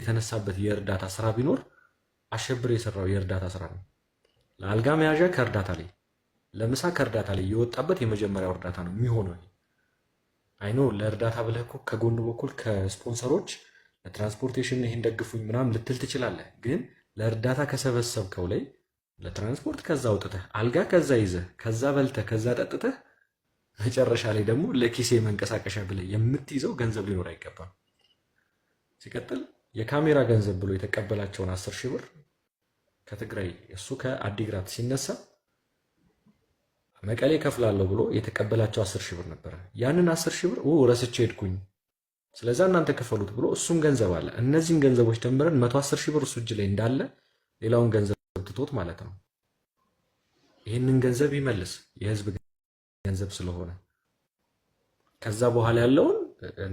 የተነሳበት የእርዳታ ስራ ቢኖር አሸብር የሰራው የእርዳታ ስራ ነው። ለአልጋ መያዣ ከእርዳታ ላይ፣ ለምሳ ከእርዳታ ላይ የወጣበት የመጀመሪያው እርዳታ ነው የሚሆነው። አይኖ ለእርዳታ ብለህ እኮ ከጎን በኩል ከስፖንሰሮች ለትራንስፖርቴሽን ይሄን ደግፉኝ ምናምን ልትል ትችላለህ። ግን ለእርዳታ ከሰበሰብከው ላይ ለትራንስፖርት ከዛ አውጥተህ አልጋ ከዛ ይዘህ ከዛ በልተህ ከዛ ጠጥተህ መጨረሻ ላይ ደግሞ ለኪሴ መንቀሳቀሻ ብለህ የምትይዘው ገንዘብ ሊኖር አይገባም። ሲቀጥል የካሜራ ገንዘብ ብሎ የተቀበላቸውን 10,000 ብር ከትግራይ እሱ ከአዲግራት ሲነሳ መቀሌ ከፍላለሁ ብሎ የተቀበላቸው 10,000 ብር ነበረ። ያንን 10,000 ብር ረስቼ ሄድኩኝ ስለዛ እናንተ ከፈሉት ብሎ እሱም ገንዘብ አለ። እነዚህን ገንዘቦች ደምረን 110,000 ብር እሱ እጅ ላይ እንዳለ ሌላውን ገንዘብ ትቶት ማለት ነው። ይህንን ገንዘብ ይመልስ የህዝብ ገንዘብ ስለሆነ ከዛ በኋላ ያለውን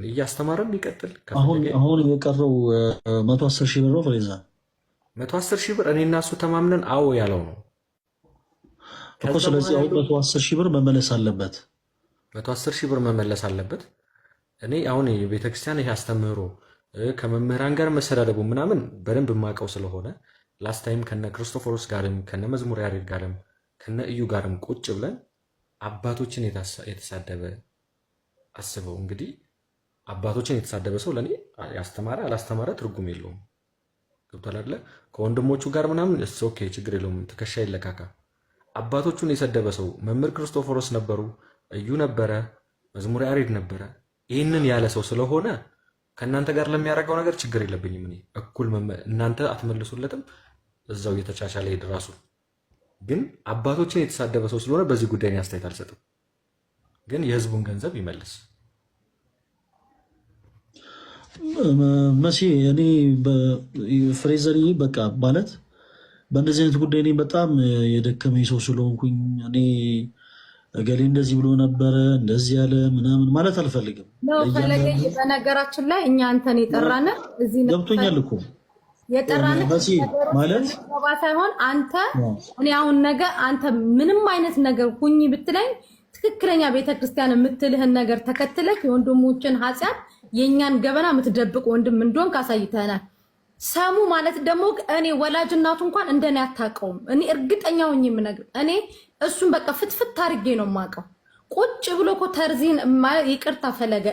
እያስተማረም ይቀጥል። አሁን የቀረው 110,000 ብር ነው። ፍሬዛ 110,000 ብር እኔና እሱ ተማምነን አዎ ያለው ነው እኮ። ስለዚህ አሁን 110,000 ብር መመለስ አለበት። 110,000 ብር መመለስ አለበት። እኔ አሁን የቤተክርስቲያን ይሄ አስተምህሮ ከመምህራን ጋር መሰዳደቡ ምናምን በደንብ የማውቀው ስለሆነ ላስት ታይም ከነ ክርስቶፎሮስ ጋርም ከነ መዝሙር ያሬድ ጋርም ከነ እዩ ጋርም ቁጭ ብለን አባቶችን የተሳደበ አስበው እንግዲህ አባቶችን የተሳደበ ሰው ለኔ ያስተማረ አላስተማረ ትርጉም የለውም። ገብቷል አይደለ? ከወንድሞቹ ጋር ምናምን ኦኬ ችግር የለውም ትከሻ ይለካካ። አባቶቹን የሰደበ ሰው መምህር ክርስቶፎሮስ ነበሩ፣ እዩ ነበረ፣ መዝሙር ያሬድ ነበረ። ይህንን ያለ ሰው ስለሆነ ከእናንተ ጋር ለሚያደርገው ነገር ችግር የለብኝም። እኔ እኩል እናንተ አትመልሱለትም፣ እዛው እየተቻቻለ ሄድ ራሱ። ግን አባቶችን የተሳደበ ሰው ስለሆነ በዚህ ጉዳይ እኔ አስተያየት አልሰጥም። ግን የህዝቡን ገንዘብ ይመልስ። መሲ እኔ ፍሬዘሪ በቃ ማለት በእንደዚህ አይነት ጉዳይ እኔ በጣም የደከመኝ ሰው ስለሆንኩኝ እኔ እገሌ እንደዚህ ብሎ ነበረ እንደዚህ ያለ ምናምን ማለት አልፈልግም። በነገራችን ላይ እኛ አንተን የጠራነ እዚህ ገብቶኛል እኮ የጠራነ ማለት ሳይሆን አንተ እኔ አሁን ነገ አንተ ምንም አይነት ነገር ሁኝ ብትለኝ ትክክለኛ ቤተክርስቲያን የምትልህን ነገር ተከትለህ የወንድሞችን ኃጢአት የኛን ገበና የምትደብቅ ወንድም እንደሆን ካሳይተናል። ሰሙ ማለት ደግሞ እኔ ወላጅ እናቱ እንኳን እንደኔ አታውቀውም። እኔ እርግጠኛ ሆኜ የምነግር እኔ እሱን በቃ ፍትፍት አድርጌ ነው የማውቀው። ቁጭ ብሎ እኮ ተርዚን ይቅርታ ፈለገ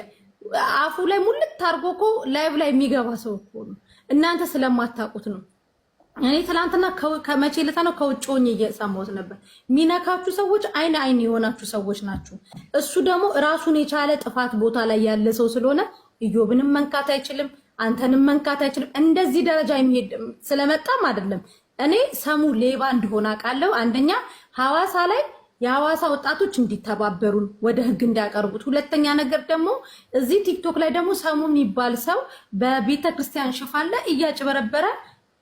አፉ ላይ ሙልት አድርጎ እኮ ላይቭ ላይ የሚገባ ሰው እኮ ነው። እናንተ ስለማታውቁት ነው። እኔ ትናንትና ከመቼ ለታ ነው ከውጭ ሆኜ እየሰማሁት ነበር። ሚነካችሁ ሰዎች አይን የሆናችሁ ሰዎች ናችሁ። እሱ ደግሞ ራሱን የቻለ ጥፋት ቦታ ላይ ያለ ሰው ስለሆነ ኢዮብንም መንካት አይችልም፣ አንተንም መንካት አይችልም። እንደዚህ ደረጃ የሚሄድ ስለመጣም አይደለም። እኔ ሰሙ ሌባ እንደሆነ አውቃለሁ። አንደኛ ሐዋሳ ላይ የሐዋሳ ወጣቶች እንዲተባበሩን ወደ ህግ እንዲያቀርቡት፣ ሁለተኛ ነገር ደግሞ እዚህ ቲክቶክ ላይ ደግሞ ሰሙ የሚባል ሰው በቤተክርስቲያን ሽፋን ላይ እያጭበረበረ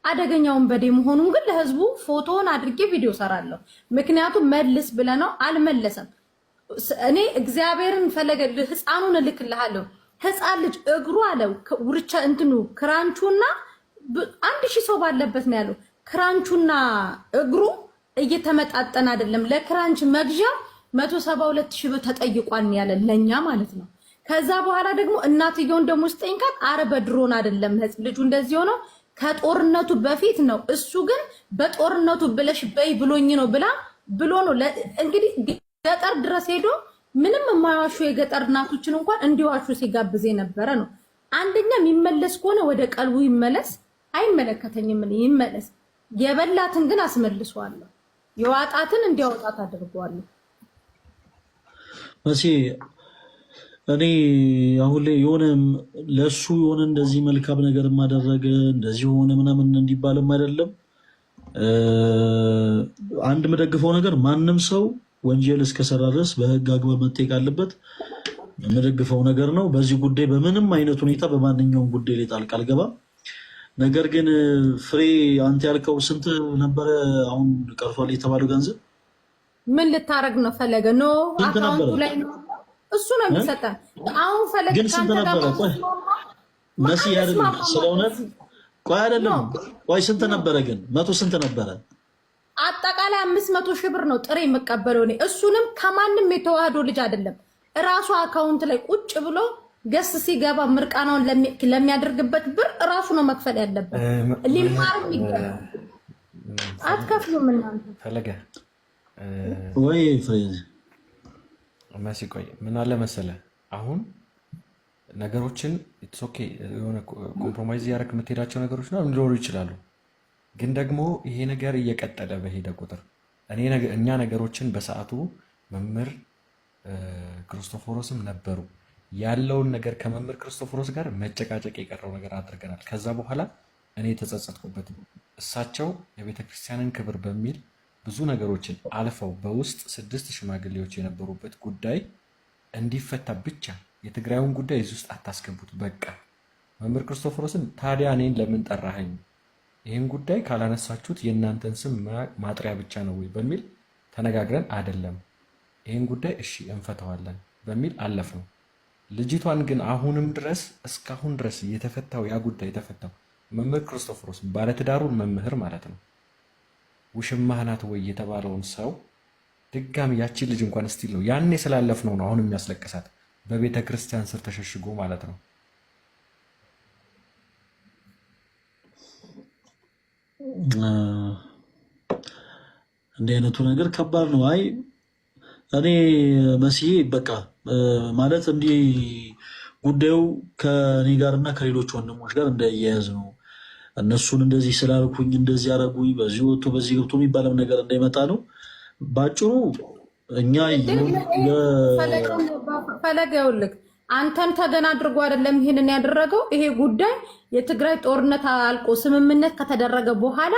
አደገኛውን በዴ መሆኑን ግን ለህዝቡ ፎቶውን አድርጌ ቪዲዮ ሰራለሁ። ምክንያቱም መልስ ብለነው አልመለሰም። እኔ እግዚአብሔርን ፈለገ ህፃኑን እልክልሃለሁ። ህፃን ልጅ እግሩ አለው ውርቻ እንትኑ ክራንቹና 1,000 ሰው ባለበት ነው ያለው። ክራንቹና እግሩ እየተመጣጠን አይደለም። ለክራንች መግዣ 172,000 ብር ተጠይቋል ያለ ለኛ ማለት ነው። ከዛ በኋላ ደግሞ እናትየውን ደግሞ ስጠይቃት አረ በድሮን አይደለም ልጁ እንደዚህ ሆነው ከጦርነቱ በፊት ነው። እሱ ግን በጦርነቱ ብለሽ በይ ብሎኝ ነው ብሎ ነው እንግዲህ ገጠር ድረስ ሄዶ ምንም የማይዋሹ የገጠር እናቶችን እንኳን እንዲዋሹ ሲጋብዝ የነበረ ነው። አንደኛ የሚመለስ ከሆነ ወደ ቀልቡ ይመለስ፣ አይመለከተኝም ይመለስ። የበላትን ግን አስመልሷለሁ፣ የዋጣትን እንዲያወጣት አድርጓለሁ። መሲ እኔ አሁን ላይ የሆነ ለሱ የሆነ እንደዚህ መልካም ነገር ማደረገ እንደዚህ ሆነ ምናምን እንዲባልም አይደለም። አንድ የምደግፈው ነገር ማንም ሰው ወንጀል እስከሰራ ድረስ በህግ አግባብ መጠየቅ አለበት። የምደግፈው ነገር ነው። በዚህ ጉዳይ በምንም አይነት ሁኔታ በማንኛውም ጉዳይ ላይ ጣልቃ አልገባም። ነገር ግን ፍሬ አንተ ያልከው ስንት ነበረ አሁን ቀርቷል የተባለው ገንዘብ? ምን ልታረግ ነው ፈለገ? ኖ አካውንቱ ላይ ነው እሱ ነው የሚሰጠን። አሁን ፈለገ ግን ስንት ነበረ? ቆይ መሲ አይደለም ስለእውነት ቆይ አይደለም ቆይ ስንት ነበረ ግን? 100 ስንት ነበረ? አጠቃላይ 500,000 ብር ነው ጥሬ የምቀበለው እኔ። እሱንም ከማንም የተዋህዶ ልጅ አይደለም እራሱ አካውንት ላይ ቁጭ ብሎ ገስ ሲገባ ምርቃናውን ለሚያደርግበት ብር ራሱ ነው መክፈል ያለበት። ሊማርም ይገባል። አትከፍሉም እናንተ። ፈለገ ወይ ፍሬዝ መሲ ቆይ ምን አለ መሰለ አሁን ነገሮችን ኢትስ ኦኬ የሆነ ኮምፕሮማይዝ ያደረክ የምትሄዳቸው ነገሮች ነው ሊኖሩ ይችላሉ። ግን ደግሞ ይሄ ነገር እየቀጠለ በሄደ ቁጥር እኛ ነገሮችን በሰዓቱ መምህር ክርስቶፎሮስም ነበሩ ያለውን ነገር ከመምህር ክርስቶፎሮስ ጋር መጨቃጨቅ የቀረው ነገር አድርገናል። ከዛ በኋላ እኔ ተጸጸትኩበት። እሳቸው የቤተ ክርስቲያንን ክብር በሚል ብዙ ነገሮችን አልፈው በውስጥ 6 ሽማግሌዎች የነበሩበት ጉዳይ እንዲፈታ ብቻ የትግራዩን ጉዳይ እዚህ ውስጥ አታስገቡት። በቃ መምህር ክርስቶፎሮስን ታዲያ እኔን ለምን ጠራኸኝ? ይህን ጉዳይ ካላነሳችሁት የእናንተን ስም ማጥሪያ ብቻ ነው ወይ በሚል ተነጋግረን አይደለም ይህን ጉዳይ እሺ እንፈተዋለን በሚል አለፍ ነው። ልጅቷን ግን አሁንም ድረስ እስካሁን ድረስ የተፈታው ያ ጉዳይ የተፈታው መምህር ክርስቶፎሮስ ባለትዳሩን መምህር ማለት ነው ውሽማህ ናት ወይ የተባለውን ሰው ድጋሚ ያቺ ልጅ እንኳን ስቲል ነው ያኔ ስላለፍ ነው አሁን የሚያስለቅሳት በቤተ ክርስቲያን ስር ተሸሽጎ ማለት ነው። እንዲህ አይነቱ ነገር ከባድ ነው። አይ እኔ መሲሄ በቃ ማለት እንዲህ ጉዳዩ ከኔ ጋርና ከሌሎች ወንድሞች ጋር እንዳያያዝ ነው። እነሱን እንደዚህ ስላልኩኝ እንደዚህ ያደረጉኝ በዚህ ወጥቶ በዚህ ገብቶ የሚባለው ነገር እንዳይመጣ ነው። ባጭሩ እኛ ፈለገውልክ አንተን ተገና አድርጎ አይደለም ይሄንን ያደረገው። ይሄ ጉዳይ የትግራይ ጦርነት አልቆ ስምምነት ከተደረገ በኋላ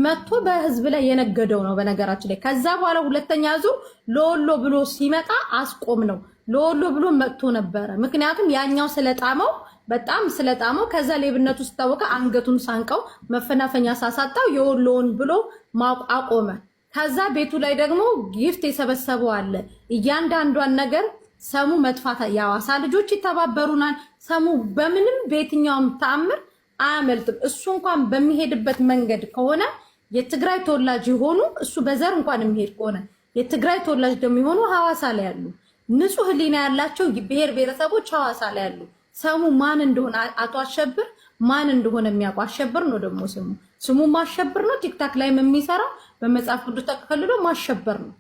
መጥቶ በህዝብ ላይ የነገደው ነው። በነገራችን ላይ ከዛ በኋላ ሁለተኛ ዙር ለወሎ ብሎ ሲመጣ አስቆም ነው። ለወሎ ብሎ መጥቶ ነበረ። ምክንያቱም ያኛው ስለጣመው በጣም ስለጣመው ከዛ ሌብነቱ ስታወቀ አንገቱን ሳንቀው መፈናፈኛ ሳሳጣው የወሎውን ብሎ አቆመ። ከዛ ቤቱ ላይ ደግሞ ጊፍት የሰበሰበው አለ። እያንዳንዷን ነገር ሰሙ መጥፋት የሐዋሳ ልጆች ይተባበሩናል። ሰሙ በምንም በየትኛውም ተአምር አያመልጥም። እሱ እንኳን በሚሄድበት መንገድ ከሆነ የትግራይ ተወላጅ የሆኑ እሱ በዘር እንኳን የሚሄድ ከሆነ የትግራይ ተወላጅ ደግሞ የሆኑ ሐዋሳ ላይ ያሉ ንጹህ ህሊና ያላቸው ብሔር ብሔረሰቦች ሐዋሳ ላይ ያሉ ሰሙ ማን እንደሆነ አቶ አሸብር ማን እንደሆነ የሚያውቁ አሸብር ነው። ደግሞ ስሙ ማሸብር ነው። ቲክታክ ላይ የሚሰራው በመጽሐፍ ቅዱስ ተከልሎ ማሸበር ነው።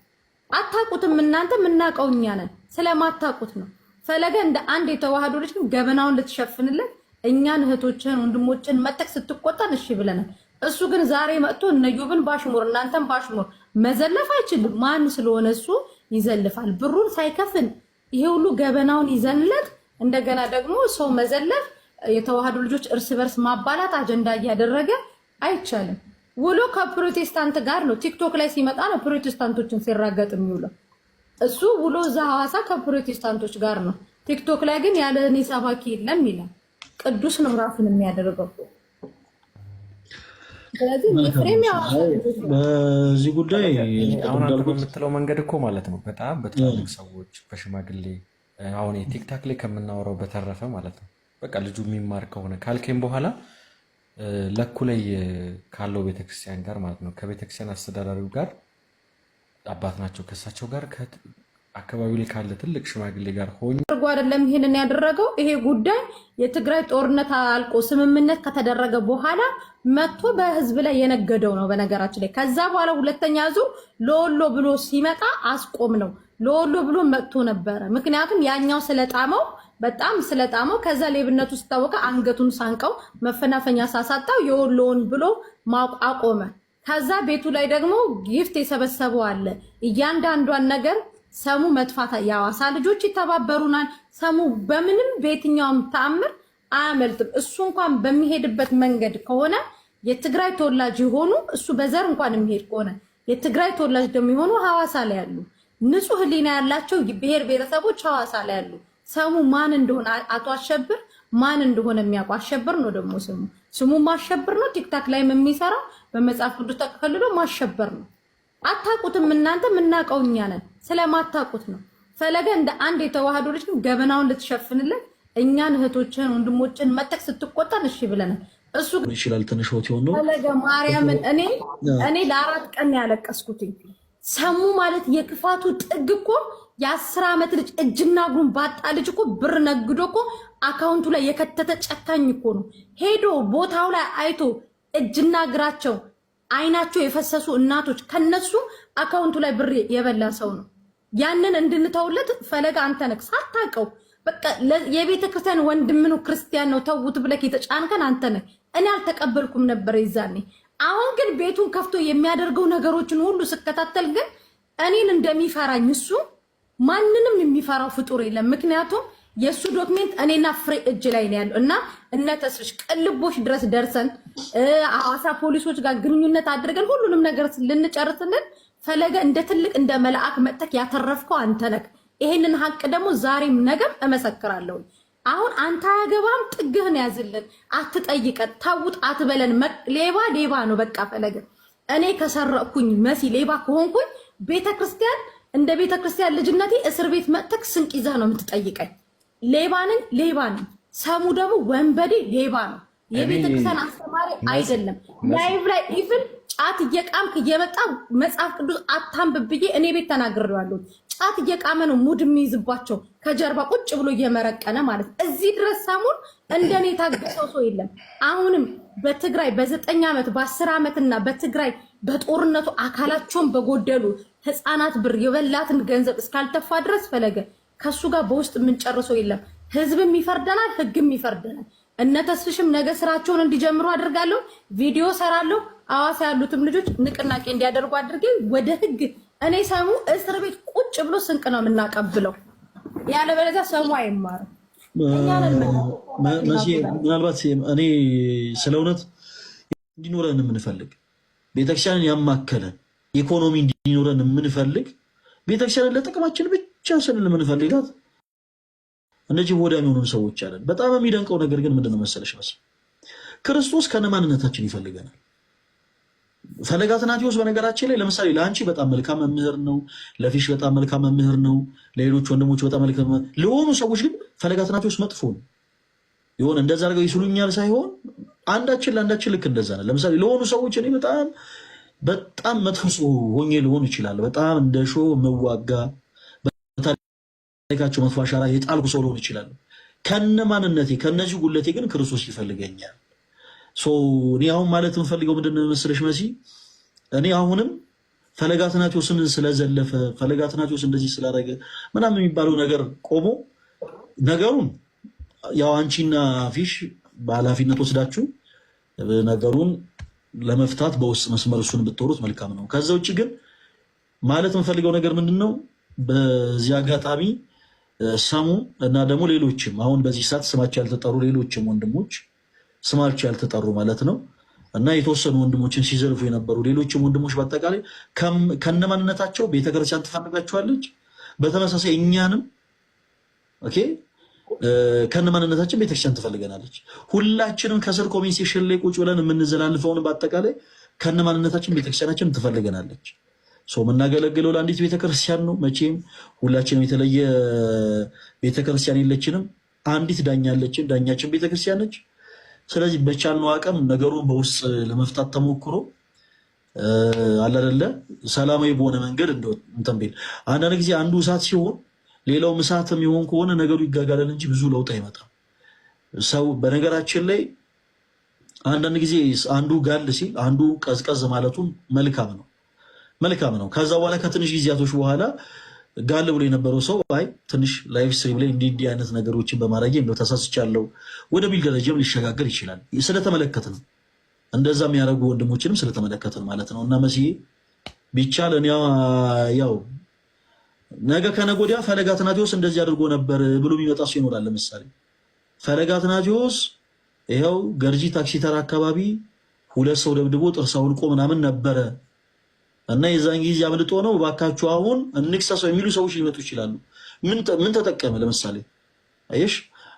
አታውቁትም እናንተ፣ የምናውቀው እኛ ነን። ስለማታውቁት ነው። ፈለገ እንደ አንድ የተዋህዶ ልጅ ገበናውን ልትሸፍንለት እኛን እህቶችን ወንድሞችን መተክ ስትቆጣን እሺ ብለናል። እሱ ግን ዛሬ መጥቶ እነዩብን ባሽሙር እናንተን ባሽሙር መዘለፍ አይችልም። ማን ስለሆነ እሱ ይዘልፋል? ብሩን ሳይከፍል ይሄ ሁሉ ገበናውን ይዘንለት እንደገና ደግሞ ሰው መዘለፍ፣ የተዋህዶ ልጆች እርስ በርስ ማባላት አጀንዳ እያደረገ አይቻልም። ውሎ ከፕሮቴስታንት ጋር ነው። ቲክቶክ ላይ ሲመጣ ነው ፕሮቴስታንቶችን ሲራገጥ የሚውለው። እሱ ውሎ እዛ ሐዋሳ ከፕሮቴስታንቶች ጋር ነው። ቲክቶክ ላይ ግን ያለ እኔ ሰባኪ የለም ይላል። ቅዱስ ነው ራሱን የሚያደርገው። ስለዚህ በዚህ ጉዳይ አሁን አንተ በምትለው መንገድ እኮ ማለት ነው በጣም በትላልቅ ሰዎች በሽማግሌ አሁን ቲክታክ ላይ ከምናወራው በተረፈ ማለት ነው በቃ ልጁ የሚማር ከሆነ ካልከኝ በኋላ ለኩ ላይ ካለው ቤተክርስቲያን ጋር ማለት ነው ከቤተክርስቲያን አስተዳዳሪው ጋር አባት ናቸው ከሳቸው ጋር አካባቢ ላይ ካለ ትልቅ ሽማግሌ ጋር ሆኖ አድርጎ አይደለም ይሄንን ያደረገው። ይሄ ጉዳይ የትግራይ ጦርነት አልቆ ስምምነት ከተደረገ በኋላ መጥቶ በህዝብ ላይ የነገደው ነው። በነገራችን ላይ ከዛ በኋላ ሁለተኛ ዙር ለወሎ ብሎ ሲመጣ አስቆም ነው። ለወሎ ብሎ መጥቶ ነበረ። ምክንያቱም ያኛው ስለጣመው በጣም ስለጣመው ከዛ ሌብነቱ ስታወቀ አንገቱን ሳንቀው መፈናፈኛ ሳሳጣው የወሎውን ብሎ አቆመ። ከዛ ቤቱ ላይ ደግሞ ጊፍት የሰበሰበው አለ። እያንዳንዷን ነገር ሰሙ መጥፋት የሐዋሳ ልጆች ይተባበሩናል። ሰሙ በምንም በየትኛውም ተአምር አያመልጥም። እሱ እንኳን በሚሄድበት መንገድ ከሆነ የትግራይ ተወላጅ የሆኑ እሱ በዘር እንኳን የሚሄድ ከሆነ የትግራይ ተወላጅ ደግሞ የሆኑ ሐዋሳ ላይ ያሉ ንጹህ ህሊና ያላቸው ብሔር ብሔረሰቦች ሐዋሳ ላይ ያሉ ሰሙ ማን እንደሆነ አቶ አሸብር ማን እንደሆነ የሚያውቁ አሸብር ነው። ደግሞ ስሙ ማሸብር ነው። ቲክታክ ላይ የሚሰራው በመጽሐፍ ቅዱስ ተከልሎ ማሸበር ነው። አታውቁትም እናንተ፣ የምናውቀው እኛ ነን። ስለማታውቁት ነው። ፈለገ እንደ አንድ የተዋህዶ ልጅ ገበናውን ልትሸፍንለት እኛን እህቶችን ወንድሞችን መተክ ስትቆጣን እሺ ብለናል። እሱ ይችላል ትንሽ ወጥ ይሆን ነው ፈለገ ማርያምን እኔ ለ4 ቀን ያለቀስኩት ሰሙ ማለት የክፋቱ ጥግ እኮ የ10 ዓመት ልጅ እጅና እግሩን ባጣ ልጅ እኮ ብር ነግዶ እኮ አካውንቱ ላይ የከተተ ጨካኝ እኮ ነው። ሄዶ ቦታው ላይ አይቶ እጅና እግራቸው አይናቸው የፈሰሱ እናቶች ከነሱ አካውንቱ ላይ ብር የበላ ሰው ነው። ያንን እንድንተውለት ፈለገ አንተ ነህ ሳታውቀው በቃ የቤተ ክርስቲያን ወንድም ነው ክርስቲያን ነው ተውት ብለህ የተጫንከን አንተ ነህ። እኔ አልተቀበልኩም ነበር ይዛኔ። አሁን ግን ቤቱን ከፍቶ የሚያደርገው ነገሮችን ሁሉ ስከታተል ግን እኔን እንደሚፈራኝ እሱ ማንንም የሚፈራው ፍጡር የለም። ምክንያቱም የሱ ዶክሜንት እኔና ፍሬ እጅ ላይ ነው ያለው እና እነ ተስፍሽ ቅልቦች ድረስ ደርሰን ሐዋሳ ፖሊሶች ጋር ግንኙነት አድርገን ሁሉንም ነገር ልንጨርስልን ፈለገ እንደ ትልቅ እንደ መልአክ መጥተክ ያተረፍከው አንተ ነህ። ይሄንን ሀቅ ደግሞ ዛሬም ነገም እመሰክራለሁ። አሁን አንተ አያገባም፣ ጥግህን ያዝልን፣ አትጠይቀን፣ ታውጥ አትበለን። ሌባ ሌባ ነው በቃ ፈለገ። እኔ ከሰረኩኝ መሲ ሌባ ከሆንኩኝ ቤተክርስቲያን እንደ ቤተክርስቲያን ልጅነቴ እስር ቤት መጥተክ ስንቅ ይዘህ ነው የምትጠይቀኝ። ሌባ ነኝ ሌባ ነኝ። ሰሙ ደግሞ ወንበዴ ሌባ ነው። የቤተክርስቲያን አስተማሪ አይደለም። ላይቭ ላይ ኢቭን ጫት እየቃምክ እየመጣ መጽሐፍ ቅዱስ አታንብብ ብዬ እኔ ቤት ተናግሬዋለሁ። ጫት እየቃመ ነው ሙድ የሚይዝባቸው ከጀርባ ቁጭ ብሎ እየመረቀነ ማለት። እዚህ ድረስ ሰሙን እንደኔ ታገሰው ሰው የለም። አሁንም በትግራይ በ9 ዓመት በ10 ዓመትና በትግራይ በጦርነቱ አካላቸውን በጎደሉ ህፃናት ብር የበላትን ገንዘብ እስካልተፋ ድረስ ፈለገ ከሱ ጋር በውስጥ የምንጨርሰው የለም። ህዝብም ይፈርደናል፣ ህግም ይፈርደናል። እነ ተስፍሽም ነገ ስራቸውን እንዲጀምሩ አድርጋለሁ። ቪዲዮ ሰራለሁ። ሐዋሳ ያሉትም ልጆች ንቅናቄ እንዲያደርጉ አድርጌ ወደ ህግ እኔ ሰሙ እስር ቤት ቁጭ ብሎ ስንቅ ነው የምናቀብለው። ያለበለዚያ ሰሙ አይማርም። ምናልባት እኔ ስለ እውነት እንዲኖረን የምንፈልግ ቤተክርስቲያንን ያማከለ ኢኮኖሚ እንዲኖረን የምንፈልግ ቤተክርስቲያንን ለጥቅማችን ብቻ ስንል የምንፈልጋት እነዚህ ወዳሚ የሆኑ ሰዎች አለን። በጣም የሚደንቀው ነገር ግን ምንድነው መሰለሽ መስ ክርስቶስ ከነማንነታችን ይፈልገናል። ፈለገ አትናቴዎስ በነገራችን ላይ ለምሳሌ ለአንቺ በጣም መልካም መምህር ነው፣ ለፊሽ በጣም መልካም መምህር ነው፣ ለሌሎች ወንድሞች በጣም መልካም ለሆኑ ሰዎች ግን ፈለገ አትናቴዎስ መጥፎ ነው። ይሆን እንደዛ አድርገው ይስሉኛል ሳይሆን አንዳችን ለአንዳችን ልክ እንደዛ ነው። ለምሳሌ ለሆኑ ሰዎች እኔ በጣም መጥፎ ሰው ሆኜ ሊሆን ይችላል። በጣም እንደ ሾ መዋጋ በታሪካቸው መጥፎ አሻራ የጣልኩ ሰው ሊሆን ይችላል። ከነማንነቴ ከነዚህ ጉለቴ ግን ክርስቶስ ይፈልገኛል። እኔ አሁን ማለት የምፈልገው ምንድን ነው መሰለሽ መሲ፣ እኔ አሁንም ፈለገ አትናቴዎስን ስለዘለፈ ፈለገ አትናቴዎስ እንደዚህ ስላደረገ ምናምን የሚባለው ነገር ቆሞ ነገሩን ያው አንቺና ፊሽ በኃላፊነት ወስዳችሁ ነገሩን ለመፍታት በውስጥ መስመር እሱን ብትወሩት መልካም ነው። ከዛ ውጭ ግን ማለት የምፈልገው ነገር ምንድን ነው፣ በዚህ አጋጣሚ ሰሙ እና ደግሞ ሌሎችም አሁን በዚህ ሰዓት ስማቸው ያልተጠሩ ሌሎችም ወንድሞች ስማቸው ያልተጠሩ ማለት ነው እና የተወሰኑ ወንድሞችን ሲዘልፉ የነበሩ ሌሎችም ወንድሞች በአጠቃላይ ከነማንነታቸው ቤተክርስቲያን ትፈልጋቸዋለች። በተመሳሳይ እኛንም ኦኬ ከነማንነታችን ቤተክርስቲያን ትፈልገናለች። ሁላችንም ከስር ኮሜንት ሴክሽን ላይ ቁጭ ብለን የምንዘላልፈውን በአጠቃላይ ከነማንነታችን ቤተክርስቲያናችን ትፈልገናለች። የምናገለግለው ለአንዲት ቤተክርስቲያን ነው። መቼም ሁላችንም የተለየ ቤተክርስቲያን የለችንም። አንዲት ዳኛ አለችን፣ ዳኛችን ቤተክርስቲያን ነች። ስለዚህ በቻልነው አቅም ነገሩን በውስጥ ለመፍታት ተሞክሮ አላደለ ሰላማዊ በሆነ መንገድ እንትን ቢል አንዳንድ ጊዜ አንዱ እሳት ሲሆን ሌላው እሳት የሚሆን ከሆነ ነገሩ ይጋጋላል እንጂ ብዙ ለውጥ አይመጣም። ሰው በነገራችን ላይ አንዳንድ ጊዜ አንዱ ጋል ሲል አንዱ ቀዝቀዝ ማለቱን መልካም ነው። ከዛ በኋላ ከትንሽ ጊዜያቶች በኋላ ጋል ብሎ የነበረው ሰው አይ ትንሽ ላይፍ ስትሪም ላይ እንዲህ አይነት ነገሮችን በማድረግ እንደው ተሳስቻለሁ ወደሚል ደረጃም ሊሸጋገር ይችላል። ስለተመለከትን ነው እንደዛ የሚያደርጉ ወንድሞችንም ስለተመለከትን ማለት ነው። እና መሲዬ ቢቻል እኔ ያው ነገ ከነገ ወዲያ ፈለገ አትናቴዎስ እንደዚህ አድርጎ ነበር ብሎ የሚመጣ ሰው ይኖራል። ለምሳሌ ፈለገ አትናቴዎስ ይኸው ገርጂ ታክሲ ተራ አካባቢ 2 ሰው ደብድቦ ጥርስ አውልቆ ምናምን ነበረ እና የዛን ጊዜ አምልጦ ነው ባካችሁ አሁን እንክሰሰው የሚሉ ሰዎች ሊመጡ ይችላሉ። ምን ተጠቀመ? ለምሳሌ አየሽ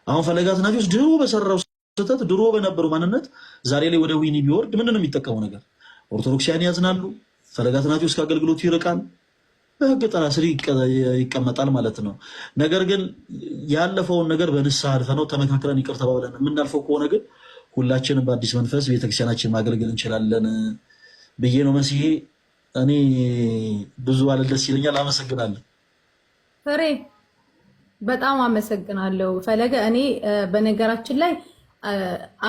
አሁን ፈለገ አትናቴዎስ ድሮ በሰራው ስህተት ድሮ በነበረው ማንነት ዛሬ ላይ ወደ ዊኒ ቢወርድ ምንድን ነው የሚጠቀመው ነገር? ኦርቶዶክሳውያን ያዝናሉ። ፈለገ አትናቴዎስ ከአገልግሎቱ ይርቃል፣ በህግ ጥላ ስር ይቀመጣል ማለት ነው። ነገር ግን ያለፈውን ነገር በንስሐ አልፈነው ተመካክረን ይቅር ተባብለን የምናልፈው ከሆነ ግን ሁላችንም በአዲስ መንፈስ ቤተክርስቲያናችን ማገልገል እንችላለን ብዬ ነው መስዬ። እኔ ብዙ አለ ደስ ይለኛል። አመሰግናለሁ። ፍሬ በጣም አመሰግናለሁ ፈለገ። እኔ በነገራችን ላይ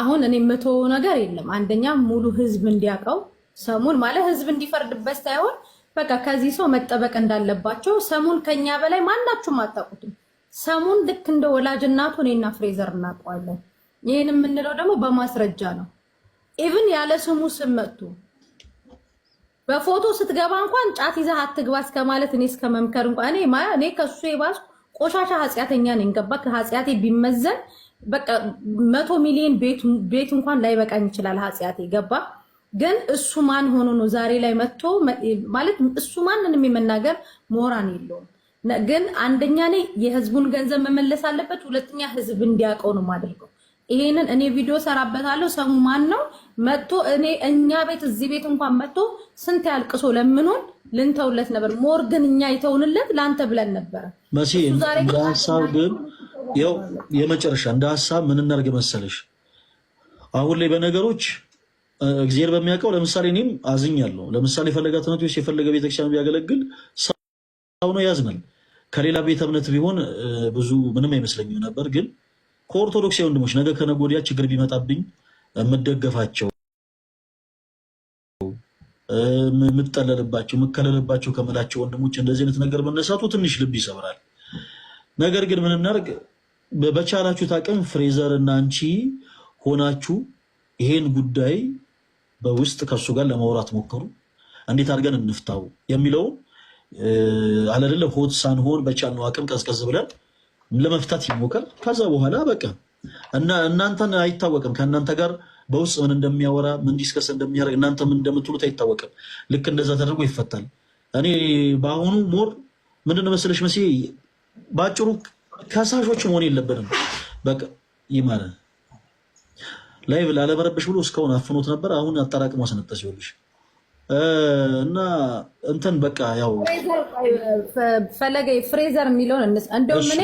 አሁን እኔ የምተወው ነገር የለም። አንደኛ ሙሉ ህዝብ እንዲያውቀው ሰሙን ማለት ህዝብ እንዲፈርድበት ሳይሆን በቃ ከዚህ ሰው መጠበቅ እንዳለባቸው ሰሙን ከኛ በላይ ማናችሁም አታውቁትም። ሰሙን ልክ እንደ ወላጅ እናቱ እኔና ፍሬዘር እናውቀዋለን። ይህን የምንለው ደግሞ በማስረጃ ነው። ኢቭን ያለ ስሙ ስም መጥቶ በፎቶ ስትገባ እንኳን ጫት ይዘህ አትግባ እስከማለት እኔ እስከመምከር እንኳን እኔ ከሱ የባስኩ ቆሻሻ ኃጢአተኛ ነኝ። ገባ ከኃጢአቴ ቢመዘን በቃ 100 ሚሊዮን ቤት እንኳን ላይበቃኝ ይችላል ኃጢአቴ። ገባ ግን እሱ ማን ሆኖ ነው ዛሬ ላይ መጥቶ ማለት እሱ ማንንም የመናገር ሞራን የለውም። ግን አንደኛ ላይ የህዝቡን ገንዘብ መመለስ አለበት፣ ሁለተኛ ህዝብ እንዲያውቀው ነው ማድረገው። ይሄንን እኔ ቪዲዮ ሰራበታለሁ። ሰሙ ማን ነው መጥቶ እኛ ቤት እዚህ ቤት እንኳን መጥቶ ስንት ያልቅሶ ለምኑን ልንተውለት ነበር። ሞር ግን እኛ ይተውንለት ላንተ ብለን ነበር። መሲ እንደ ሐሳብ ግን ያው የመጨረሻ እንደ ሐሳብ ምን እናድርግ መሰለሽ፣ አሁን ላይ በነገሮች እግዚአብሔር በሚያውቀው ለምሳሌ እኔም አዝኛለሁ። ለምሳሌ ፈለጋ ትምህርት የፈለገ ቤተክርስቲያን ቢያገለግል ሰው ነው ያዝናል። ከሌላ ቤተ እምነት ቢሆን ብዙ ምንም አይመስለኝም ነበር። ግን ከኦርቶዶክስ ወንድሞች ነገ ከነገ ወዲያ ችግር ቢመጣብኝ የምደገፋቸው የምጠለልባቸው የምከለልባቸው ከምላቸው ወንድሞች እንደዚህ አይነት ነገር መነሳቱ ትንሽ ልብ ይሰብራል። ነገር ግን ምን እናድርግ፣ በቻላችሁት አቅም ፍሬዘር እና አንቺ ሆናችሁ ይሄን ጉዳይ በውስጥ ከሱ ጋር ለማውራት ሞክሩ። እንዴት አድርገን እንፍታው የሚለው አለደለ ሆት ሳንሆን በቻልነው አቅም ቀዝቀዝ ብለን ለመፍታት ይሞከር። ከዛ በኋላ በቃ እና እናንተን አይታወቅም ከእናንተ ጋር በውስጥ ምን እንደሚያወራ ምን ዲስከስ እንደሚያደርግ እናንተ ምን እንደምትሉት አይታወቅም። ልክ እንደዛ ተደርጎ ይፈታል። እኔ በአሁኑ ሞር ምንድነው መሰለሽ መሲ ባጭሩ ከሳሾች መሆን የለብንም። በቃ ይማረ ላይቭ ላለመረበሽ ብሎ እስካሁን አፍኖት ነበር። አሁን አጠራቅሞ አስነጠስ ይኸውልሽ እና እንትን በቃ ያው ፈለገ ፍሬዘር የሚለውን እንደውም እኔ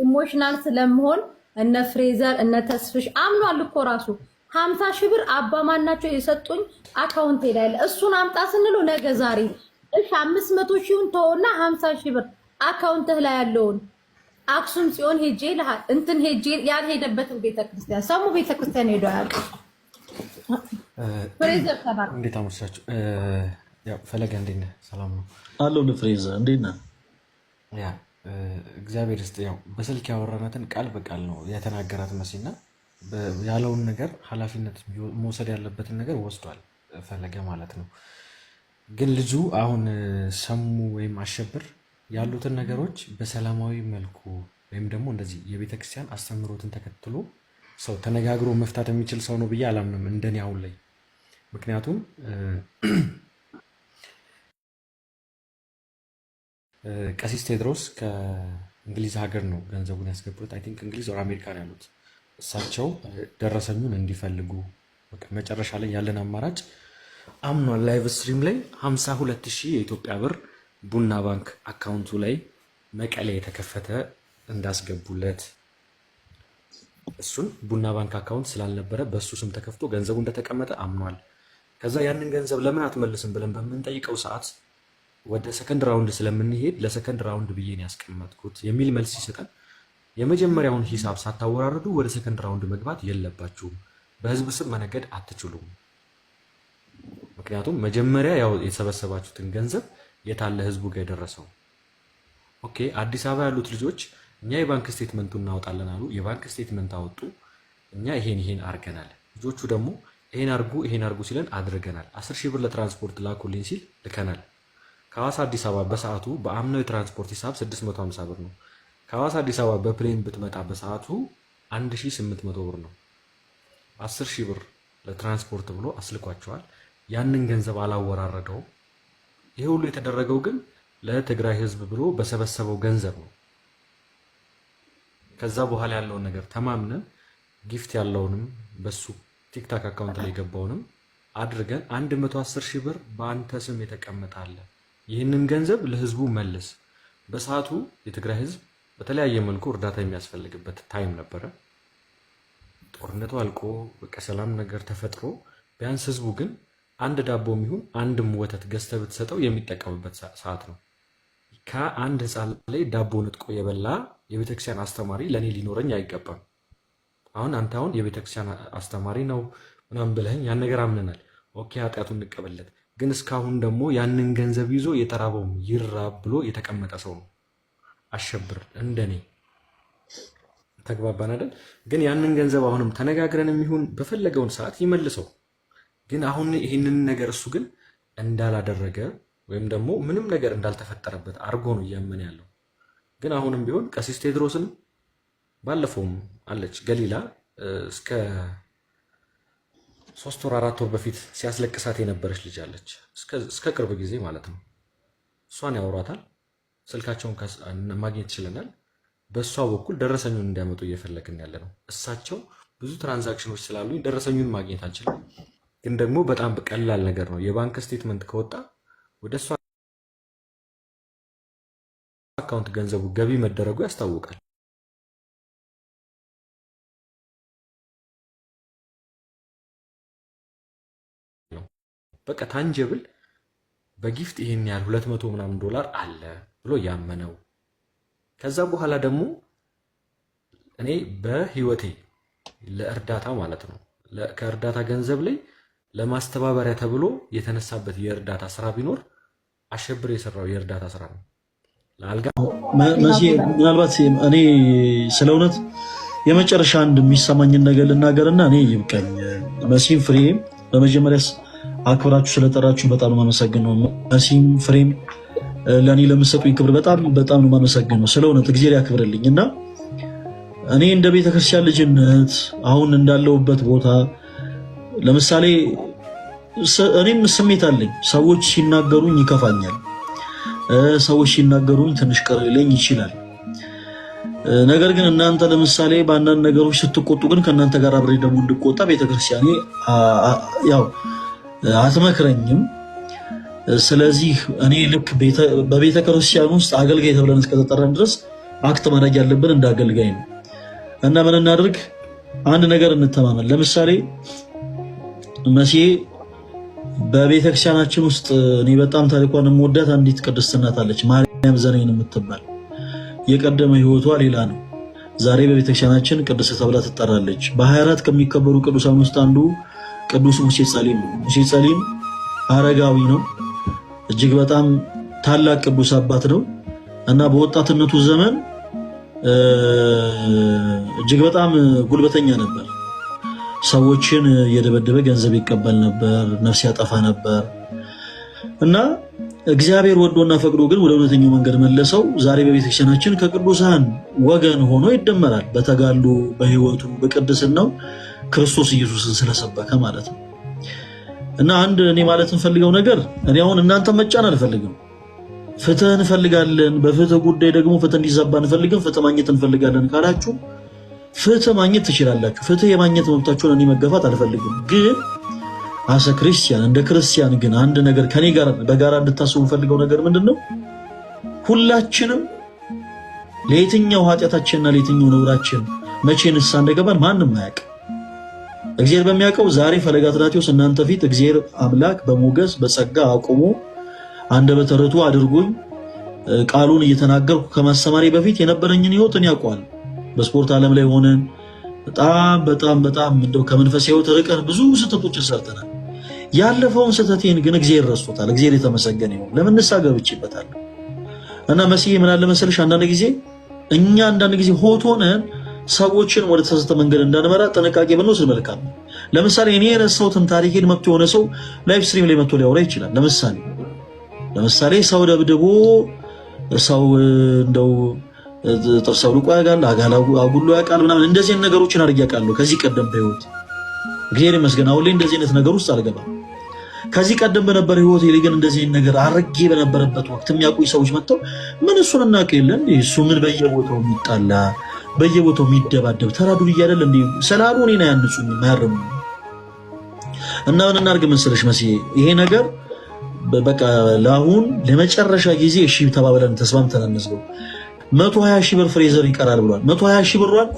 ኢሞሽናል ስለምሆን እነ ፍሬዘር እነ ተስፍሽ አምኗል እኮ ራሱ 50 ሺህ ብር አባ ማናቸው የሰጡኝ አካውንት ሄዳለ እሱን አምጣ ስንለው ነገ ዛሬ እሺ 500 ሺውን ተውና 50 ሺህ ብር አካውንትህ ላይ ያለውን አክሱም ጽዮን ሄጄ ለሃል እንትን ሄጄ ያልሄደበትን ቤተክርስቲያን ሰሙ ቤተክርስቲያን ሄዶ ያውቃል። ፍሬዘር ተባረ እንዴት አመሻችሁ? ያው ፈለገ እንዴት ነህ? ሰላም ነው አለው ፍሬዘር እንዴት ነህ? ያ እግዚአብሔር ይስጥ። ያው በስልክ ያወራናትን ቃል በቃል ነው የተናገራት መሲና ያለውን ነገር ኃላፊነት መውሰድ ያለበትን ነገር ወስዷል ፈለገ ማለት ነው። ግን ልጁ አሁን ሰሙ ወይም አሸብር ያሉትን ነገሮች በሰላማዊ መልኩ ወይም ደግሞ እንደዚህ የቤተክርስቲያን አስተምህሮትን ተከትሎ ሰው ተነጋግሮ መፍታት የሚችል ሰው ነው ብዬ አላምንም እንደኔ አሁን ላይ። ምክንያቱም ቀሲስ ቴድሮስ ከእንግሊዝ ሀገር ነው ገንዘቡን ያስገቡት። አይ ቲንክ እንግሊዝ ወር አሜሪካ ነው ያሉት። እሳቸው ደረሰኙን እንዲፈልጉ መጨረሻ ላይ ያለን አማራጭ አምኗል። ላይቭ ስትሪም ላይ 52,000 የኢትዮጵያ ብር ቡና ባንክ አካውንቱ ላይ መቀሌ የተከፈተ እንዳስገቡለት እሱን ቡና ባንክ አካውንት ስላልነበረ በእሱ ስም ተከፍቶ ገንዘቡ እንደተቀመጠ አምኗል። ከዛ ያንን ገንዘብ ለምን አትመልስም ብለን በምንጠይቀው ሰዓት ወደ ሰከንድ ራውንድ ስለምንሄድ ለሰከንድ ራውንድ ብዬ ነው ያስቀመጥኩት የሚል መልስ ሲሰጠን የመጀመሪያውን ሂሳብ ሳታወራርዱ ወደ ሰከንድ ራውንድ መግባት የለባችሁም፣ በህዝብ ስም መነገድ አትችሉም። ምክንያቱም መጀመሪያ ያው የተሰበሰባችሁትን ገንዘብ የታለ ህዝቡ ጋር የደረሰው። ኦኬ አዲስ አበባ ያሉት ልጆች እኛ የባንክ ስቴትመንቱን እናወጣለን አሉ። የባንክ ስቴትመንት አወጡ። እኛ ይሄን አድርገናል። ልጆቹ ደግሞ ይሄን አድርጉ ሲለን አድርገናል። 10 ሺህ ብር ለትራንስፖርት ላኩልኝ ሲል ልከናል። ከሐዋሳ አዲስ አበባ በሰዓቱ በአምናው የትራንስፖርት ሂሳብ 650 ብር ነው። ከሐዋሳ አዲስ አበባ በፕሌን ብትመጣ በሰዓቱ 1800 ብር ነው። 10 ሺህ ብር ለትራንስፖርት ብሎ አስልኳቸዋል። ያንን ገንዘብ አላወራረደውም። ይሄ ሁሉ የተደረገው ግን ለትግራይ ህዝብ ብሎ በሰበሰበው ገንዘብ ነው። ከዛ በኋላ ያለውን ነገር ተማምነን ጊፍት ያለውንም በሱ ቲክታክ አካውንት ላይ ገባውንም አድርገን 110 ሺህ ብር በአንተ ስም የተቀመጣለ ይህንን ገንዘብ ለህዝቡ መልስ። በሰዓቱ የትግራይ ህዝብ በተለያየ መልኩ እርዳታ የሚያስፈልግበት ታይም ነበረ። ጦርነቱ አልቆ በቃ ሰላም ነገር ተፈጥሮ ቢያንስ ህዝቡ ግን አንድ ዳቦም ይሁን አንድም ወተት ገዝተህ ብትሰጠው የሚጠቀምበት ሰዓት ነው። ከአንድ ህፃን ላይ ዳቦ ንጥቆ የበላ የቤተክርስቲያን አስተማሪ ለእኔ ሊኖረኝ አይገባም። አሁን የቤተክርስቲያን አስተማሪ ነው ምናምን ብለኸኝ ያን ነገር አምነናል። ኦኬ ኃጢአቱን እንቀበለት። ግን እስካሁን ደግሞ ያንን ገንዘብ ይዞ የተራበውም ይራብ ብሎ የተቀመጠ ሰው ነው አሸብር። እንደኔ ተግባባን አይደል? ግን ያንን ገንዘብ አሁንም ተነጋግረን የሚሆን በፈለገውን ሰዓት ይመልሰው። ግን አሁን ይህንን ነገር እሱ ግን እንዳላደረገ ወይም ደግሞ ምንም ነገር እንዳልተፈጠረበት አድርጎ ነው እያመነ ያለው። ግን አሁንም ቢሆን ቀሲስ ቴዎድሮስን ባለፈውም አለች ገሊላ እስከ 3 ወር 4 ወር በፊት ሲያስለቅሳት የነበረች ልጅ አለች፣ እስከ ቅርብ ጊዜ ማለት ነው። እሷን ያወሯታል፣ ስልካቸውን ማግኘት ችለናል። በእሷ በኩል ደረሰኙን እንዲያመጡ እየፈለግን ያለ ነው። እሳቸው ብዙ ትራንዛክሽኖች ስላሉኝ ደረሰኙን ማግኘት አንችልም። ግን ደግሞ በጣም ቀላል ነገር ነው። የባንክ ስቴትመንት ከወጣ ወደ እሷ አካውንት ገንዘቡ ገቢ መደረጉ ያስታውቃል። በቃ ታንጀብል በጊፍት ይሄን ያህል 200 ምናምን ዶላር አለ ብሎ ያመነው። ከዛ በኋላ ደግሞ እኔ በህይወቴ ለእርዳታ ማለት ነው ከእርዳታ ገንዘብ ላይ ለማስተባበሪያ ተብሎ የተነሳበት የእርዳታ ስራ ቢኖር አሸብር የሰራው የእርዳታ ስራ ነው። ለአልጋ ምናልባት እኔ ስለ እውነት የመጨረሻ አንድ የሚሰማኝን ነገር ልናገርና እኔ ይብቃኝ። መሲም ፍሬም በመጀመሪያ አክብራችሁ ስለጠራችሁ በጣም ነው የማመሰግነው። መሲም ፍሬም ለእኔ ለምትሰጡኝ ክብር በጣም በጣም ነው የማመሰግነው። ስለ እውነት እግዚአብሔር ያክብርልኝ እና እኔ እንደ ቤተክርስቲያን ልጅነት አሁን እንዳለሁበት ቦታ ለምሳሌ እኔም ስሜት አለኝ። ሰዎች ሲናገሩኝ ይከፋኛል፣ ሰዎች ሲናገሩኝ ትንሽ ቅር ሊለኝ ይችላል። ነገር ግን እናንተ ለምሳሌ በአንዳንድ ነገሮች ስትቆጡ ግን ከእናንተ ጋር አብሬ ደግሞ እንድቆጣ ቤተክርስቲያኔ ያው አትመክረኝም። ስለዚህ እኔ ልክ በቤተክርስቲያን ውስጥ አገልጋይ ተብለን እስከተጠራን ድረስ አክት ማድረግ ያለብን እንደ አገልጋይ ነው እና ምን እናድርግ? አንድ ነገር እንተማመን። ለምሳሌ መሲሄ በቤተክርስቲያናችን ውስጥ እኔ በጣም ታሪኳን የምወዳት አንዲት ቅድስት እናት አለች፣ ማርያም ዘነይን የምትባል። የቀደመ ህይወቷ ሌላ ነው። ዛሬ በቤተክርስቲያናችን ቅድስት ተብላ ትጠራለች። በ24 ከሚከበሩ ቅዱሳን ውስጥ አንዱ ቅዱስ ሙሴ ጸሊም ነው። ሙሴ ጸሊም አረጋዊ ነው። እጅግ በጣም ታላቅ ቅዱስ አባት ነው እና በወጣትነቱ ዘመን እጅግ በጣም ጉልበተኛ ነበር። ሰዎችን የደበደበ ገንዘብ ይቀበል ነበር፣ ነፍስ ያጠፋ ነበር እና እግዚአብሔር ወዶና ፈቅዶ ግን ወደ እውነተኛው መንገድ መለሰው። ዛሬ በቤተክርስቲያናችን ከቅዱሳን ወገን ሆኖ ይደመራል። በተጋድሎ በህይወቱ በቅድስናው ክርስቶስ ኢየሱስን ስለሰበከ ማለት ነው። እና አንድ እኔ ማለት እንፈልገው ነገር እኔ አሁን እናንተ መጫን አልፈልግም። ፍትህ እንፈልጋለን። በፍትህ ጉዳይ ደግሞ ፍትህ እንዲዛባ እንፈልግም። ፍትህ ማግኘት እንፈልጋለን ካላችሁ ፍትህ ማግኘት ትችላላችሁ። ፍትህ የማግኘት መብታችሁን እኔ መገፋት አልፈልግም። ግን አሰ ክርስቲያን እንደ ክርስቲያን ግን አንድ ነገር ከኔ ጋር በጋራ እንድታስቡ እንፈልገው ነገር ምንድነው? ሁላችንም ለየትኛው ኃጢአታችንና ለየትኛው ነውራችን መቼ ንስሐ እንደገባን ማንም አያውቅ። እግዚአብሔር በሚያውቀው ዛሬ ፈለገ አትናቴዎስ እናንተ ፊት እግዚአብሔር አምላክ በሞገስ በጸጋ አቆሞ አንደበተ ርቱዕ አድርጎኝ ቃሉን እየተናገርኩ ከማስተማሪ በፊት የነበረኝን ህይወት እኔ ያውቀዋል። በስፖርት ዓለም ላይ ሆነን በጣም እንደው ከመንፈሳዊ ህይወት ርቀን ብዙ ስህተቶችን ሰርተናል። ያለፈውን ስህተቴን ግን እግዚአብሔር ረስቶታል። እግዚአብሔር የተመሰገነ ይሁን። ለምን ንስሐ ገብቼበታለሁ። እና መሲሄ ምን አለ መሰለሽ አንዳንድ ጊዜ ሆት ሆነን ሰዎችን ወደ ተሳሳተ መንገድ እንዳንመራ ጥንቃቄ ብንወስድ መልካም ነው። ለምሳሌ እኔ የረሳሁትን ታሪኬን መጥቶ የሆነ ሰው ላይቭ ስትሪም ላይ መጥቶ ሊያወራ ይችላል። ለምሳሌ ሰው ደብድቦ ሰው እንደው ጥርስ አውልቆ ያውቃል፣ አጉሎ ያውቃል ምናምን እንደዚህ አይነት ነገሮችን አድርጌ አውቃለሁ ከዚህ ቀደም በህይወት እግዚአብሔር ይመስገን አሁን ላይ እንደዚህ አይነት ነገር ውስጥ አልገባም። ከዚህ ቀደም በነበረ ህይወት ላይ ግን እንደዚህ አይነት ነገር አድርጌ በነበረበት ወቅት የሚያውቁኝ ሰዎች መጥተው ምን እሱን እናውቅ የለን እሱ ምን በየቦታው የሚጣላ በየቦታው የሚደባደብ ተራዱን እያደል እንዲ ስላሉ እኔን አያንጹኝ ማያርሙ እና ምን እናድርግ መሰለሽ መሲሄ ይሄ ነገር በቃ ለአሁን ለመጨረሻ ጊዜ እሺ ተባብለን ተስማምተን እንዝገው። 120 ሺህ ብር ፍሬዘር ይቀራል ብሏል። 120 ሺህ ብሯን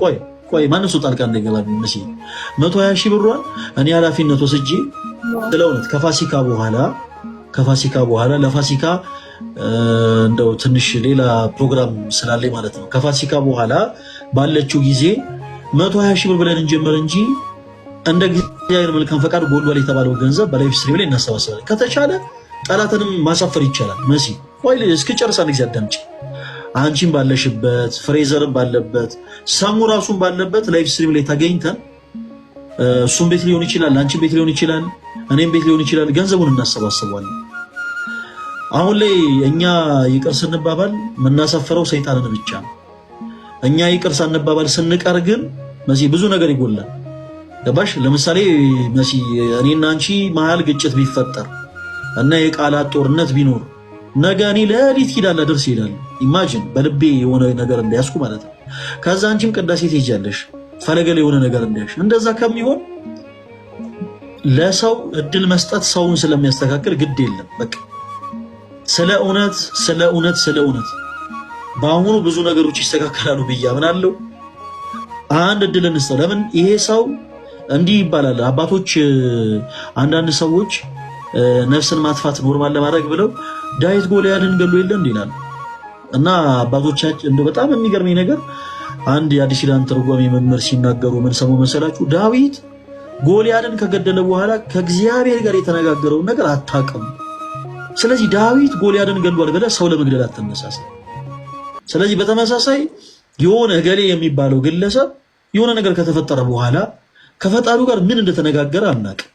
ቆይ ማንም ሰው ጣልቃ እንዳይገባ መሲሄ 120 ሺህ ብሯን እኔ ኃላፊነት ወስጄ ስለውነት ከፋሲካ በኋላ ለፋሲካ እንደው ትንሽ ሌላ ፕሮግራም ስላለኝ ማለት ነው ከፋሲካ በኋላ ባለችው ጊዜ 120 ሺህ ብር ብለን እንጀምር እንጂ እንደ እግዚአብሔር መልካም ፈቃድ ጎሏል የተባለው ገንዘብ በላይቭ ስትሪም ላይ እናሰባስባለን። ከተቻለ ጠላትንም ማሳፈር ይቻላል። መሲ ቆይ እስክጨርስ አንድ ጊዜ አዳምጪ። አንቺም ባለሽበት ፍሬዘርም ባለበት ሰሙ ራሱን ባለበት ላይቭ ስትሪም ላይ ተገኝተን እሱም ቤት ሊሆን ይችላል፣ አንቺም ቤት ሊሆን ይችላል፣ እኔም ቤት ሊሆን ይችላል። ገንዘቡን እናሰባስባለን። አሁን ላይ እኛ ይቅር ስንባባል የምናሳፍረው ሰይጣንን ብቻ ነው። እኛ ይቅር ሳንባባል ስንቀር ግን መሲ ብዙ ነገር ይጎላል። ገባሽ? ለምሳሌ መሲ እኔና አንቺ መሀል ግጭት ቢፈጠር እና የቃላት ጦርነት ቢኖር ነገ እኔ ለሊት ሂዳላ ደርስ ይላል። ኢማጂን በልቤ የሆነ ነገር እንዲያስኩ ማለት ነው። ከዛ አንቺም ቅዳሴ ትሄጃለሽ ፈለገ ላይ የሆነ ነገር እንዲያሽ። እንደዛ ከሚሆን ለሰው እድል መስጠት ሰውን ስለሚያስተካክል ግድ የለም በቃ ስለ እውነት በአሁኑ ብዙ ነገሮች ይስተካከላሉ ብዬ አምናለሁ። አንድ እድል እንስጠው። ለምን ይሄ ሰው እንዲህ ይባላል። አባቶች አንዳንድ ሰዎች ነፍስን ማጥፋት ኖርማል ለማድረግ ብለው ዳዊት ጎልያድን ገሎ የለ እንዲላል እና አባቶቻችን እንደው በጣም የሚገርመኝ ነገር አንድ የአዲስ ኪዳን ትርጓሜ መምህር ሲናገሩ ምን ሰሙ መሰላችሁ? ዳዊት ጎልያድን ከገደለ በኋላ ከእግዚአብሔር ጋር የተነጋገረውን ነገር አታውቅም። ስለዚህ ዳዊት ጎልያድን ገሏል ብለህ ሰው ለመግደል አትነሳሳ። ስለዚህ በተመሳሳይ የሆነ ገሌ የሚባለው ግለሰብ የሆነ ነገር ከተፈጠረ በኋላ ከፈጣሪው ጋር ምን እንደተነጋገረ አናውቅም።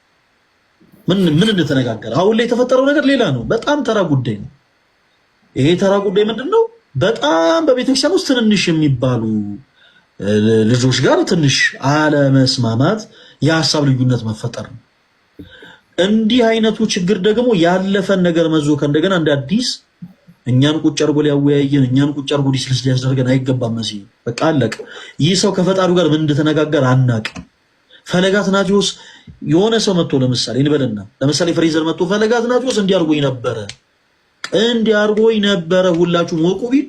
ምን እንደተነጋገረ አሁን ላይ የተፈጠረው ነገር ሌላ ነው። በጣም ተራ ጉዳይ ነው። ይሄ ተራ ጉዳይ ምንድነው? በጣም በቤተክርስቲያን ውስጥ ትንንሽ የሚባሉ ልጆች ጋር ትንሽ አለመስማማት፣ የሀሳብ ልዩነት መፈጠር ነው። እንዲህ አይነቱ ችግር ደግሞ ያለፈን ነገር መዞ ከእንደገና እንደ አዲስ እኛን ቁጭ አድርጎ ሊያወያየን እኛን ቁጭ አድርጎ ዲስልስ ሊያስደርገን አይገባም። እዚህ በቃ አለቅ። ይህ ሰው ከፈጣሪው ጋር ምን እንደተነጋገረ አናውቅም። ፈለገ አትናቴዎስ የሆነ ሰው መጥቶ ለምሳሌ ፍሬዘር መጥቶ ፈለገ አትናቴዎስ እንዲያርጎኝ ነበረ ሁላችሁም ወቁ ቢል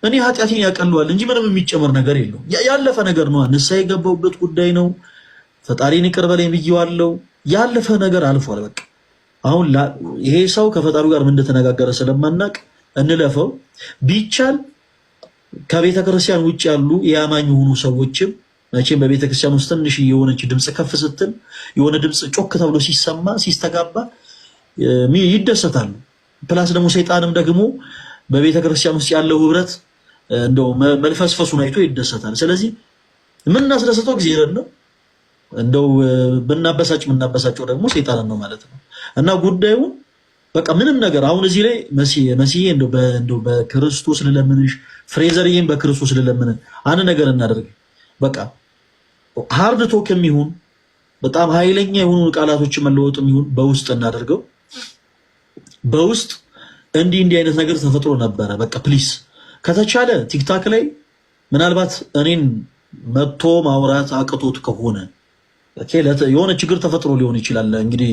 እኔ ኃጢአቴን ያቀለዋል እንጂ ምንም የሚጨመር ነገር የለው። ያለፈ ነገር ነው። ንስሐ የገባሁበት ጉዳይ ነው። ፈጣሪን ይቅር በለኝ ብዬዋለሁ። ያለፈ ነገር አልፏል። በቃ አሁን ይሄ ሰው ከፈጣሪው ጋር ምን እንደተነጋገረ ስለማናቅ እንለፈው። ቢቻል ከቤተ ክርስቲያን ውጭ ያሉ የአማኝ የሆኑ ሰዎችም መቼም በቤተ ክርስቲያን ውስጥ ትንሽ የሆነች ድምፅ ከፍ ስትል የሆነ ድምፅ ጮክ ተብሎ ሲሰማ ሲስተጋባ ይደሰታሉ። ፕላስ ደግሞ ሰይጣንም ደግሞ በቤተ ክርስቲያን ውስጥ ያለው ህብረት እንደው መልፈስፈሱን አይቶ ይደሰታል። ስለዚህ የምናስደስተው እግዚአብሔርን ነው። እንደው የምናበሳጨው ደግሞ ሰይጣንን ነው ማለት ነው። እና ጉዳዩ በቃ ምንም ነገር አሁን እዚህ ላይ መሲዬ እንደው በክርስቶስ ልለምንሽ፣ ፍሬዘርዬም በክርስቶስ ልለምን አንድ ነገር እናደርግ። በቃ ሃርድ ቶክ የሚሆን በጣም ኃይለኛ የሆኑ ቃላቶችን መለወጥ የሚሆን በውስጥ እናደርገው። በውስጥ እንዲህ አይነት ነገር ተፈጥሮ ነበረ። በቃ ፕሊስ ከተቻለ ቲክታክ ላይ ምናልባት እኔን መጥቶ ማውራት አቅቶት ከሆነ የሆነ ችግር ተፈጥሮ ሊሆን ይችላል እንግዲህ።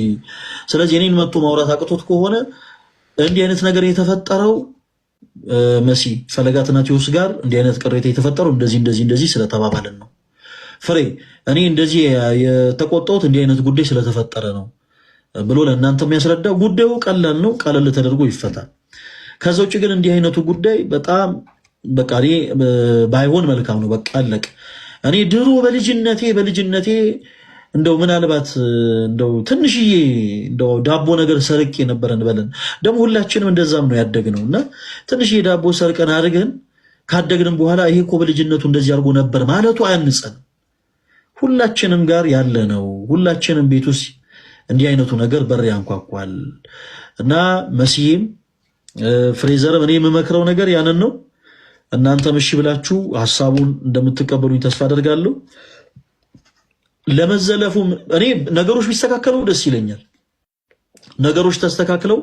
ስለዚህ እኔን መጥቶ ማውራት አቅቶት ከሆነ እንዲህ አይነት ነገር የተፈጠረው መሲ ፈለገ አትናቴዎስ ጋር እንዲህ አይነት ቅሬታ የተፈጠረው እንደዚህ ስለተባባልን ነው። ፍሬ እኔ እንደዚህ የተቆጣሁት እንዲህ አይነት ጉዳይ ስለተፈጠረ ነው ብሎ ለእናንተ የሚያስረዳ ጉዳዩ ቀላል ነው። ቀለል ተደርጎ ይፈታል። ከዛ ውጭ ግን እንዲህ አይነቱ ጉዳይ በጣም በቃ እኔ ባይሆን መልካም ነው። በቃ አለቅ። እኔ ድሮ በልጅነቴ እንደው ምናልባት እንደው ትንሽዬ እንደው ዳቦ ነገር ሰርቄ ነበር እንበለን። ደግሞ ሁላችንም እንደዛም ነው ያደግነው እና ትንሽዬ ዳቦ ሰርቀን አድርገን ካደግንም በኋላ ይሄ እኮ በልጅነቱ እንደዚህ አድርጎ ነበር ማለቱ አያንጸን። ሁላችንም ጋር ያለ ነው። ሁላችንም ቤት ውስጥ እንዲህ አይነቱ ነገር በር ያንኳኳል እና መሲህም ፍሬዘርም እኔ የምመክረው ነገር ያንን ነው። እናንተም እሺ ብላችሁ ሐሳቡን እንደምትቀበሉኝ ተስፋ አደርጋለሁ። ለመዘለፉ እኔ ነገሮች ቢስተካከሉ ደስ ይለኛል። ነገሮች ተስተካክለው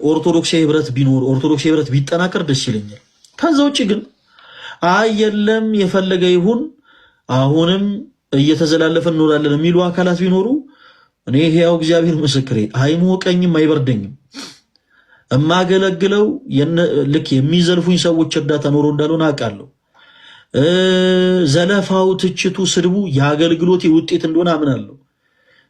ኦርቶዶክሳዊ ህብረት ቢኖር ኦርቶዶክሳዊ ህብረት ቢጠናከር ደስ ይለኛል። ከዛ ውጭ ግን የለም የፈለገ ይሁን አሁንም እየተዘላለፈ እንኖራለን የሚሉ አካላት ቢኖሩ እኔ ሕያው እግዚአብሔር ምስክሬ አይሞቀኝም አይበርደኝም። እማገለግለው ልክ የሚዘልፉኝ ሰዎች እርዳታ ኖሮ እንዳልሆነ አውቃለሁ። ዘለፋው፣ ትችቱ፣ ስድቡ የአገልግሎቴ ውጤት እንደሆነ አምናለሁ።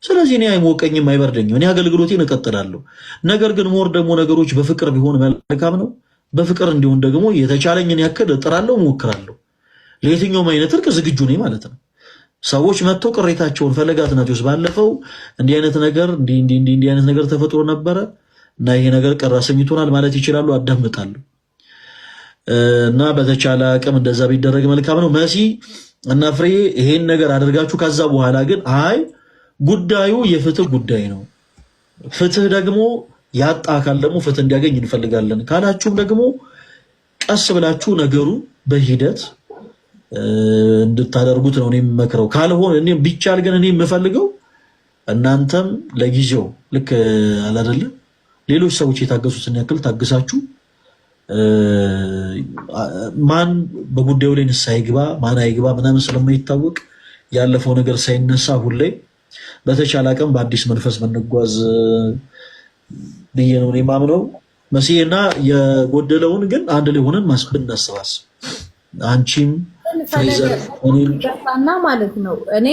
ስለዚህ እኔ አይሞቀኝም አይበርደኝም፣ እኔ አገልግሎቴን እቀጥላለሁ። ነገር ግን ሞር ደግሞ ነገሮች በፍቅር ቢሆን መልካም ነው። በፍቅር እንዲሆን ደግሞ የተቻለኝን ያክል እጥራለሁ፣ እሞክራለሁ። ለየትኛውም አይነት እርቅ ዝግጁ ነኝ ማለት ነው። ሰዎች መጥተው ቅሬታቸውን ፈለገ አትናቴዎስ ባለፈው እንዲህ አይነት ነገር ተፈጥሮ ነበረ እና ይሄ ነገር ቅር አሰኝቶናል ማለት ይችላሉ። አዳምጣለሁ እና በተቻለ አቅም እንደዛ ቢደረግ መልካም ነው። መሲ እና ፍሬ ይሄን ነገር አድርጋችሁ ከዛ በኋላ ግን አይ ጉዳዩ የፍትህ ጉዳይ ነው፣ ፍትህ ደግሞ ያጣ አካል ደግሞ ፍትህ እንዲያገኝ እንፈልጋለን ካላችሁም ደግሞ ቀስ ብላችሁ ነገሩ በሂደት እንድታደርጉት ነው እኔ የምመክረው። ካልሆነ እኔ ቢቻል ግን እኔ የምፈልገው እናንተም ለጊዜው ልክ አላደለ ሌሎች ሰዎች የታገሱትን ያክል ታግሳችሁ ማን በጉዳዩ ላይ ንስሐ ይግባ ማን አይግባ ምናምን ስለማይታወቅ ያለፈው ነገር ሳይነሳ ሁሌ በተቻለ አቅም በአዲስ መንፈስ ብንጓዝ ብዬ ነው እኔ የማምነው። መሲና የጎደለውን ግን አንድ ላይ ሆነን ብናሰባስብ አንቺም ፍሬዘር ማለት ነው እኔ